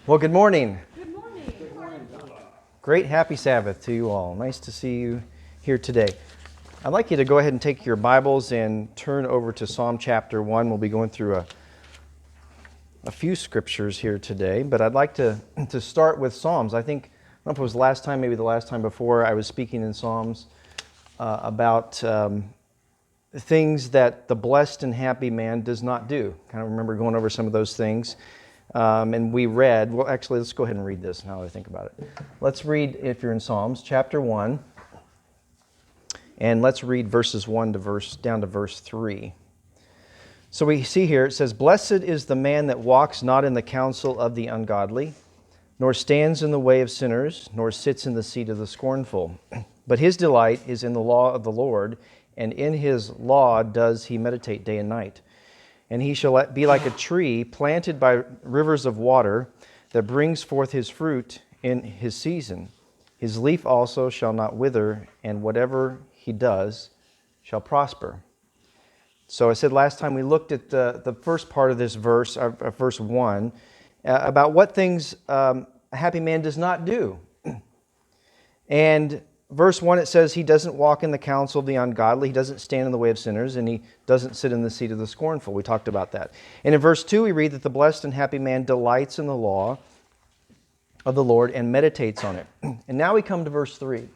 Well, good morning. Good morning. Great happy Sabbath to you all. Nice to see you here today. I'd like you to go ahead and take your Bibles and turn over to Psalm chapter 1. We'll be going through a few scriptures here today, but I'd like to start with Psalms. I don't know if it was last time, maybe the last time before, I was speaking in Psalms about things that the blessed and happy man does not do. Kind of remember going over some of those things. And we read, well, actually, let's go ahead and read this now that I think about it. Let's read, if you're in Psalms, chapter 1, and let's read verses 1 to down to verse 3. So we see here, it says, "Blessed is the man that walks not in the counsel of the ungodly, nor stands in the way of sinners, nor sits in the seat of the scornful. But his delight is in the law of the Lord, and in his law does he meditate day and night. And he shall be like a tree planted by rivers of water that brings forth his fruit in his season. His leaf also shall not wither, and whatever he does shall prosper." So I said last time we looked at the first part of this verse, verse 1, about what things a happy man does not do. And verse 1, it says he doesn't walk in the counsel of the ungodly, he doesn't stand in the way of sinners, and he doesn't sit in the seat of the scornful. We talked about that. And in verse 2, we read that the blessed and happy man delights in the law of the Lord and meditates on it. And now we come to verse 3.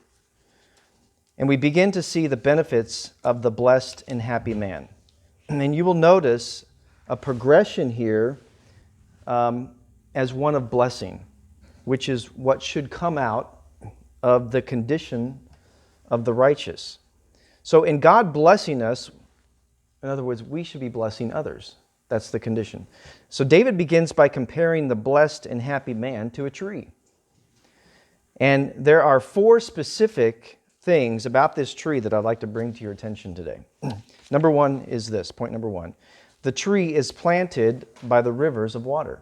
And we begin to see the benefits of the blessed and happy man. And you will notice a progression here as one of blessing, which is what should come out of the condition of the righteous. So in God blessing us, in other words, we should be blessing others. That's the condition. So David begins by comparing the blessed and happy man to a tree. And there are 4 specific things about this tree that I'd like to bring to your attention today. Number 1 is this, point number 1. The tree is planted by the rivers of water.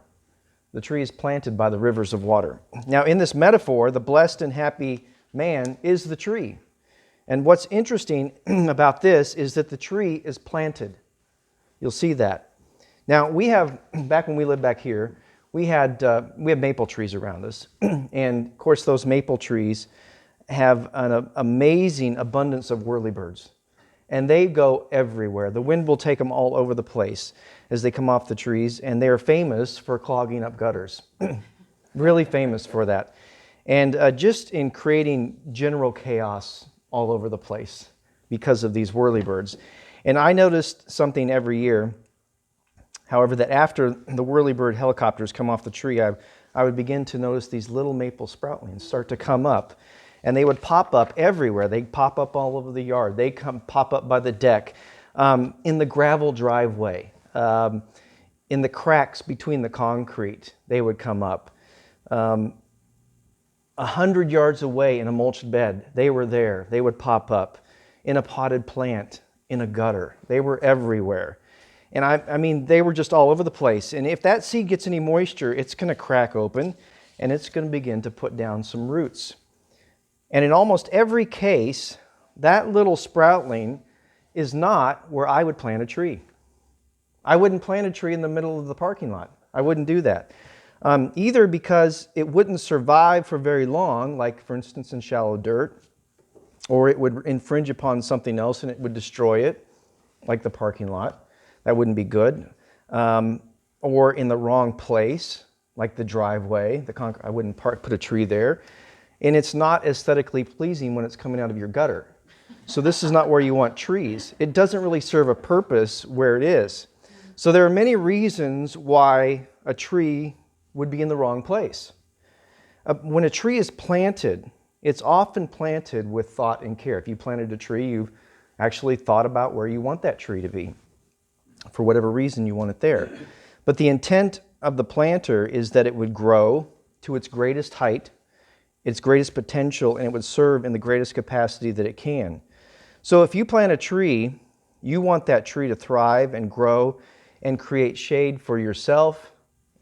The tree is planted by the rivers of water. Now, in this metaphor, the blessed and happy man is the tree. And what's interesting about this is that the tree is planted. You'll see that. Now, we have, back when we lived back here, we have maple trees around us. And, of course, those maple trees have an amazing abundance of whirlybirds. And they go everywhere. The wind will take them all over the place as they come off the trees, and they are famous for clogging up gutters. Really famous for that. And just in creating general chaos all over the place because of these whirlybirds. And I noticed something every year, however, that after the whirlybird helicopters come off the tree, I would begin to notice these little maple sproutlings start to come up. And they would pop up everywhere. They'd pop up all over the yard. They pop up by the deck, in the gravel driveway, in the cracks between the concrete. They would come up. 100 yards away in a mulched bed, they were there. They would pop up in a potted plant, in a gutter. They were everywhere. And I mean, they were just all over the place. And if that seed gets any moisture, it's going to crack open, and it's going to begin to put down some roots. And in almost every case, that little sproutling is not where I would plant a tree. I wouldn't plant a tree in the middle of the parking lot. I wouldn't do that. Either because it wouldn't survive for very long, like for instance in shallow dirt, or it would infringe upon something else and it would destroy it, like the parking lot. That wouldn't be good. Or in the wrong place, like the driveway. I wouldn't put a tree there. And it's not aesthetically pleasing when it's coming out of your gutter. So this is not where you want trees. It doesn't really serve a purpose where it is. So there are many reasons why a tree would be in the wrong place. When a tree is planted, it's often planted with thought and care. If you planted a tree, you've actually thought about where you want that tree to be, for whatever reason you want it there. But the intent of the planter is that it would grow to its greatest height, its greatest potential, and it would serve in the greatest capacity that it can. So if you plant a tree, you want that tree to thrive and grow and create shade for yourself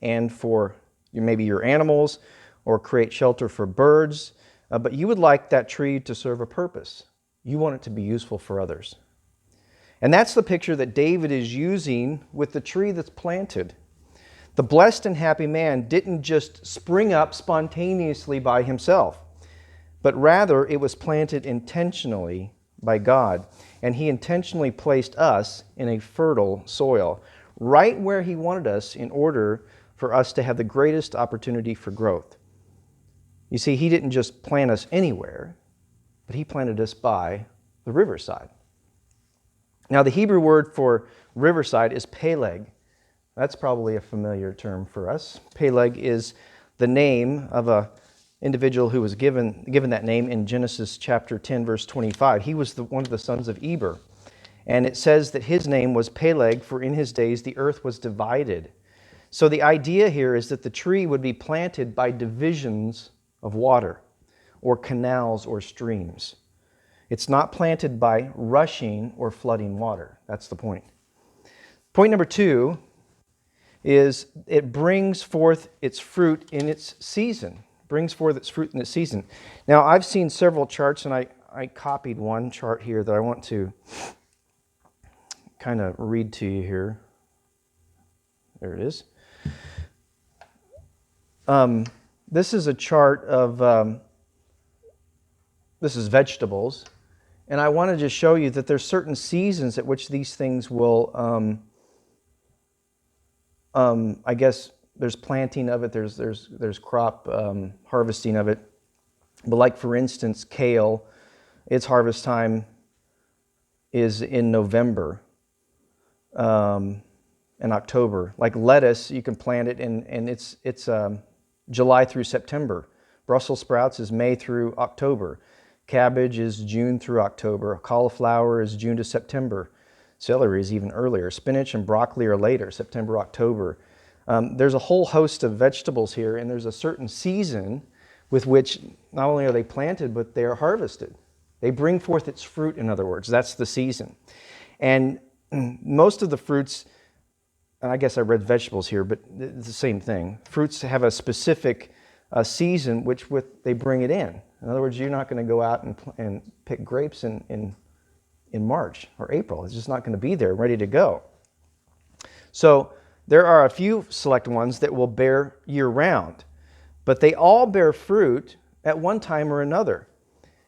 and for maybe your animals, or create shelter for birds. But you would like that tree to serve a purpose. You want it to be useful for others. And that's the picture that David is using with the tree that's planted. The blessed and happy man didn't just spring up spontaneously by himself, but rather it was planted intentionally by God. And he intentionally placed us in a fertile soil, right where he wanted us in order for us to have the greatest opportunity for growth. You see, he didn't just plant us anywhere, but he planted us by the riverside. Now, the Hebrew word for riverside is Peleg. That's probably a familiar term for us. Peleg is the name of an individual who was given that name in Genesis chapter 10, verse 25. He was one of the sons of Eber. And it says that his name was Peleg, for in his days the earth was divided. So the idea here is that the tree would be planted by divisions of water, or canals or streams. It's not planted by rushing or flooding water. That's the point. Point number 2 is it brings forth its fruit in its season. Brings forth its fruit in its season. Now, I've seen several charts, and I copied one chart here that I want to kind of read to you here. There it is. This is a chart of, this is vegetables, and I wanted to show you that there's certain seasons at which these things will, I guess there's planting of it, there's crop harvesting of it. But like, for instance, kale, its harvest time is in November and October. Like lettuce, you can plant it and it's July through September. Brussels sprouts is May through October. Cabbage is June through October. Cauliflower is June to September. Celery is even earlier. Spinach and broccoli are later, September, October. There's a whole host of vegetables here, and there's a certain season with which not only are they planted, but they are harvested. They bring forth its fruit, in other words. That's the season. And most of the fruits, and I guess I read vegetables here, but it's the same thing. Fruits have a specific season which they bring it in. In other words, you're not going to go out and pick grapes in March or April. It's just not going to be there ready to go. So there are a few select ones that will bear year-round, but they all bear fruit at one time or another.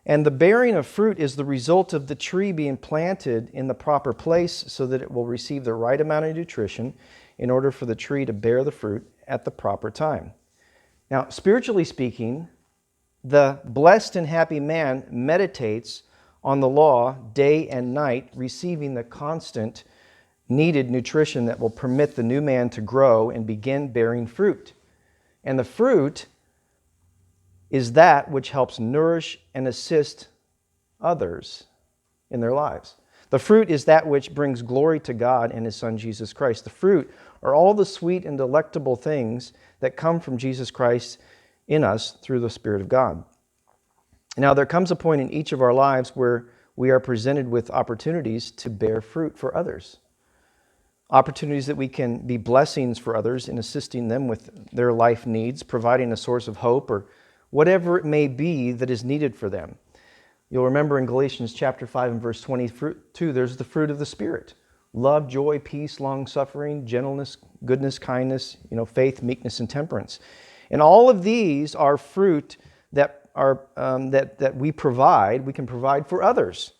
And the bearing of fruit is the result of the tree being planted in the proper place so that it will receive the right amount of nutrition in order for the tree to bear the fruit at the proper time. Now, spiritually speaking, the blessed and happy man meditates on the law day and night, receiving the constant needed nutrition that will permit the new man to grow and begin bearing fruit. And the fruit is that which helps nourish and assist others in their lives. The fruit is that which brings glory to God and His Son, Jesus Christ. The fruit are all the sweet and delectable things that come from Jesus Christ in us through the Spirit of God. Now, there comes a point in each of our lives where we are presented with opportunities to bear fruit for others. Opportunities that we can be blessings for others in assisting them with their life needs, providing a source of hope, or whatever it may be that is needed for them. You'll remember in Galatians chapter 5 and verse 22, there's the fruit of the Spirit. Love, joy, peace, long-suffering, gentleness, goodness, kindness, faith, meekness, and temperance. And all of these are fruit that we can provide for others,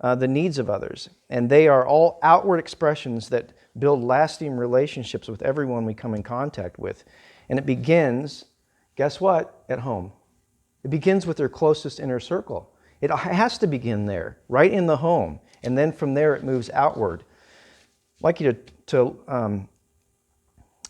the needs of others. And they are all outward expressions that build lasting relationships with everyone we come in contact with. And it begins, guess what? At home. It begins with their closest inner circle. It has to begin there, right in the home. And then from there it moves outward. I'd like you to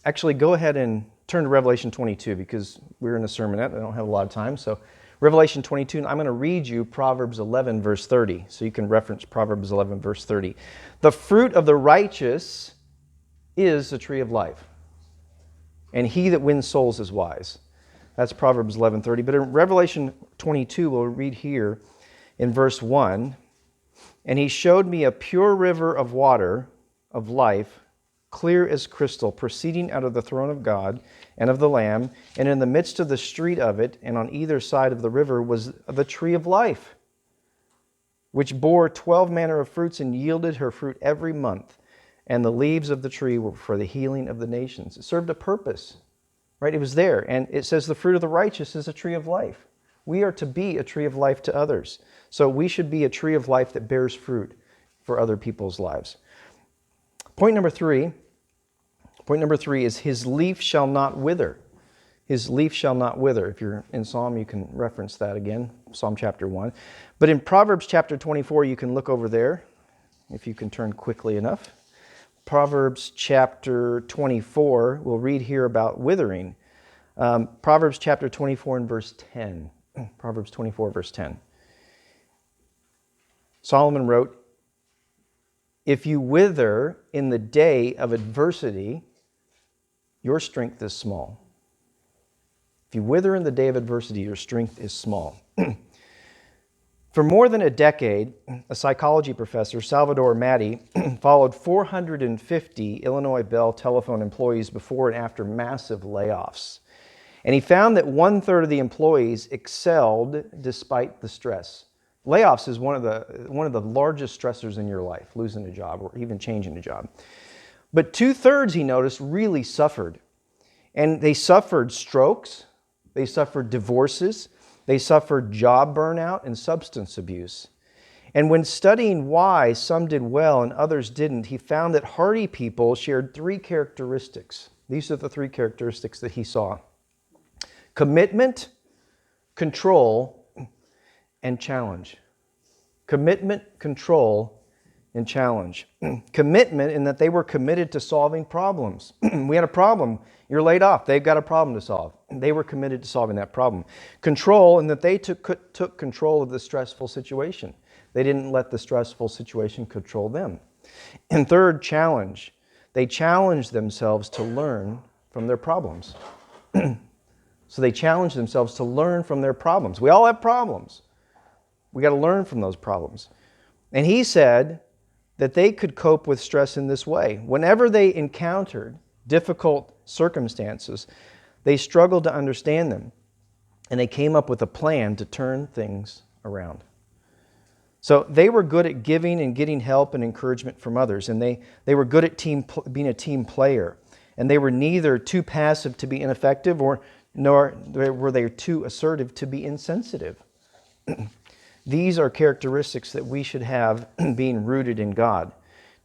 actually go ahead and turn to Revelation 22, because we're in a sermonette. I don't have a lot of time. So Revelation 22, and I'm going to read you Proverbs 11, verse 30. So you can reference Proverbs 11, verse 30. The fruit of the righteous is a tree of life, and he that wins souls is wise. That's Proverbs 11:30. But in Revelation 22, we'll read here in verse 1, and he showed me a pure river of water of life, clear as crystal, proceeding out of the throne of God and of the Lamb, and in the midst of the street of it, and on either side of the river, was the tree of life, which bore 12 manner of fruits, and yielded her fruit every month. and the leaves of the tree were for the healing of the nations. It served a purpose, right? It was there. And it says the fruit of the righteous is a tree of life. We are to be a tree of life to others. So we should be a tree of life that bears fruit for other people's lives. Point number three is his leaf shall not wither. His leaf shall not wither. If you're in Psalm, you can reference that again, Psalm chapter 1. But in Proverbs chapter 24, you can look over there, if you can turn quickly enough. Proverbs chapter 24, we'll read here about withering. Proverbs chapter 24 and verse 10. Proverbs 24, verse 10. Solomon wrote, "If you wither in the day of adversity, your strength is small." If you wither in the day of adversity, your strength is small. For more than a decade, a psychology professor, Salvador Matti, followed 450 Illinois Bell telephone employees before and after massive layoffs. And he found that 1/3 of the employees excelled despite the stress. Layoffs is one of the largest stressors in your life, losing a job or even changing a job. But 2/3, he noticed, really suffered. And they suffered strokes, they suffered divorces, they suffered job burnout and substance abuse. And when studying why some did well and others didn't, he found that hardy people shared 3 characteristics. These are the 3 characteristics that he saw: commitment, control, and challenge. Commitment, control, and challenge. Commitment in that they were committed to solving problems. We had a problem. You're laid off. They've got a problem to solve. They were committed to solving that problem. Control in that they took control of the stressful situation. They didn't let the stressful situation control them. And third, challenge. They challenged themselves to learn from their problems. So they challenged themselves to learn from their problems. We all have problems. We got to learn from those problems. And he said that they could cope with stress in this way. Whenever they encountered difficult circumstances, they struggled to understand them, and they came up with a plan to turn things around. So they were good at giving and getting help and encouragement from others, and they were good at being a team player. And they were neither too passive to be ineffective, nor were they too assertive to be insensitive. These are characteristics that we should have being rooted in God.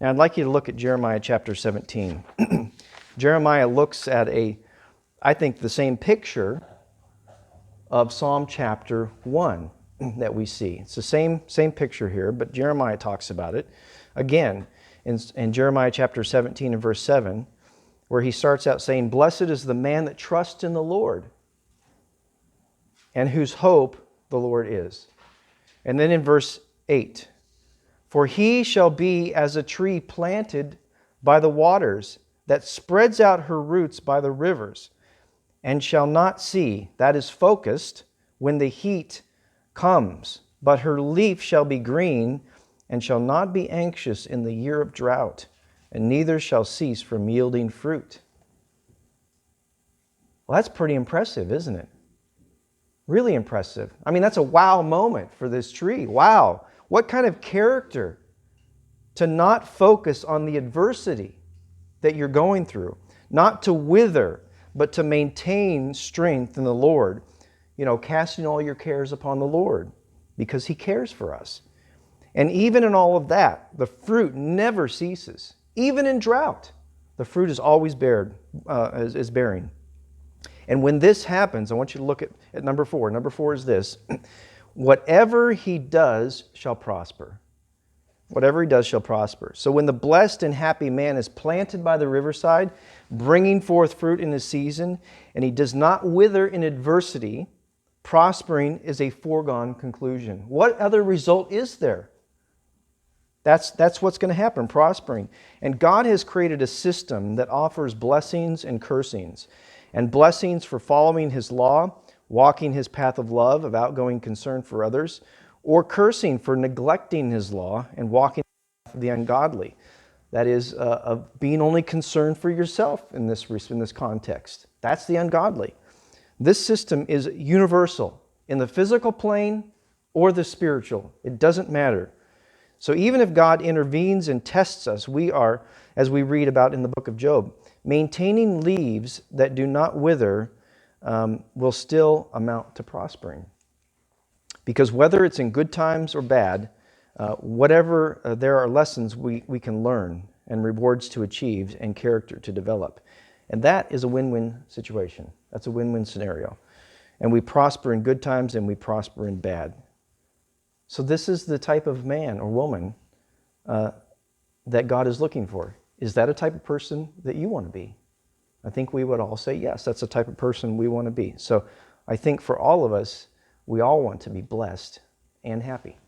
Now I'd like you to look at Jeremiah chapter 17. Jeremiah looks at I think the same picture of Psalm chapter 1 that we see. It's the same picture here, but Jeremiah talks about it again in Jeremiah chapter 17 and verse 7, where he starts out saying, "Blessed is the man that trusts in the Lord, and whose hope the Lord is." And then in verse 8, "For he shall be as a tree planted by the waters, that spreads out her roots by the rivers, and shall not see," that is focused, "when the heat comes, but her leaf shall be green, and shall not be anxious in the year of drought, and neither shall cease from yielding fruit." Well, that's pretty impressive, isn't it? Really impressive. I mean, that's a wow moment for this tree. Wow. What kind of character to not focus on the adversity that you're going through, not to wither, but to maintain strength in the Lord. Casting all your cares upon the Lord because He cares for us. And even in all of that, the fruit never ceases. Even in drought, the fruit is always is bearing. And when this happens, I want you to look at number 4. Number 4 is this: whatever he does shall prosper. Whatever he does shall prosper. So when the blessed and happy man is planted by the riverside, bringing forth fruit in his season, and he does not wither in adversity, prospering is a foregone conclusion. What other result is there? That's what's going to happen, prospering. And God has created a system that offers blessings and cursings. And blessings for following His law, walking His path of love, of outgoing concern for others, or cursing for neglecting His law and walking the path of the ungodly. That is, of being only concerned for yourself in this context. That's the ungodly. This system is universal in the physical plane or the spiritual. It doesn't matter. So even if God intervenes and tests us, we are, as we read about in the book of Job, maintaining leaves that do not wither will still amount to prospering. Because whether it's in good times or bad, whatever, there are lessons we can learn and rewards to achieve and character to develop. And that is a win-win situation. That's a win-win scenario. And we prosper in good times and we prosper in bad. So this is the type of man or woman that God is looking for. Is that a type of person that you want to be? I think we would all say yes, that's the type of person we want to be. So I think for all of us, we all want to be blessed and happy.